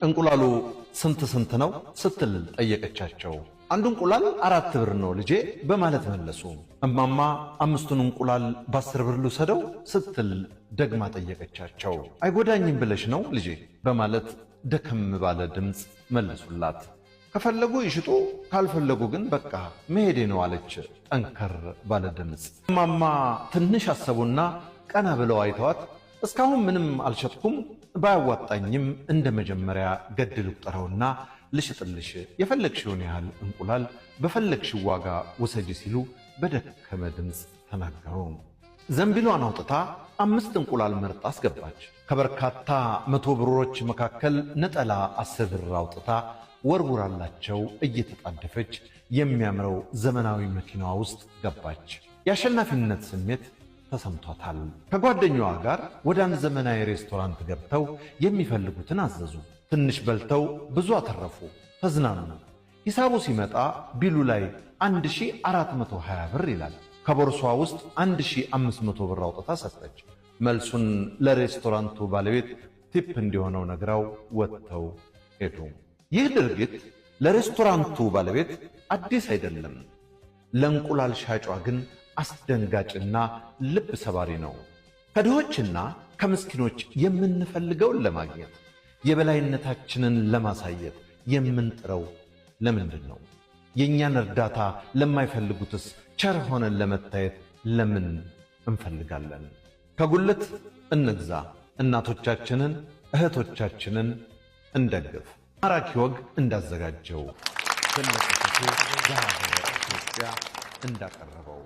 እንቁላሉ ስንት ነው ስትል ጠየቀቻቸው። አንዱ እንቁላል 4 ብር ነው ልጄ በማለት መለሱ። እማማ 5ቱን እንቁላል በ10 ብር ልውሰደው ስትል ደግማ ጠየቀቻቸው። አይጎዳኝም ብለሽ ነው ልጄ በማለት ደከም ባለ ድምፅ መለሱላት። ከፈለጉ ይሽጡ ካልፈለጉ ግን በቃ መሄዴ ነው አለች ጠንከር ባለ ድምፅ። እማማ ትንሽ አሰቡና ቀና ብለው አይተዋት እስካሁን ምንም አልሸጥኩም፣ ባያዋጣኝም እንደ መጀመሪያ ገድል ቁጠረውና ልሽጥልሽ፣ የፈለግሽውን ያህል እንቁላል በፈለግሽው ዋጋ ውሰጂ ሲሉ በደከመ ድምፅ ተናገሩ። ዘንቢሏን አውጥታ 5 እንቁላል መርጣ አስገባች። ከበርካታ 100 ብሮች መካከል ነጠላ 10 ብር አውጥታ ወርውራላቸው እየተጣደፈች የሚያምረው ዘመናዊ መኪናዋ ውስጥ ገባች። የአሸናፊነት ስሜት ተሰምቷታል። ከጓደኛዋ ጋር ወደ አንድ ዘመናዊ ሬስቶራንት ገብተው የሚፈልጉትን አዘዙ። ትንሽ በልተው ብዙ አተረፉ፣ ተዝናኑ። ሂሳቡ ሲመጣ ቢሉ ላይ 1420 ብር ይላል። ከቦርሷ ውስጥ 1500 ብር አውጥታ ሰጠች። መልሱን ለሬስቶራንቱ ባለቤት ቲፕ እንዲሆነው ነግራው ወጥተው ሄዱ። ይህ ድርጊት ለሬስቶራንቱ ባለቤት አዲስ አይደለም፣ ለእንቁላል ሻጯ ግን አስደንጋጭና ልብ ሰባሪ ነው። ከድሆችና ከምስኪኖች የምንፈልገውን ለማግኘት የበላይነታችንን ለማሳየት የምንጥረው ለምንድን ነው? የእኛን እርዳታ ለማይፈልጉትስ ቸር ሆነን ለመታየት ለምን እንፈልጋለን? ከጉልት እንግዛ፣ እናቶቻችንን እህቶቻችንን እንደግፍ። ማራኪ ወግ እንዳዘጋጀው በለጠ ዘሀገረ ኢትዮጵያ እንዳቀረበው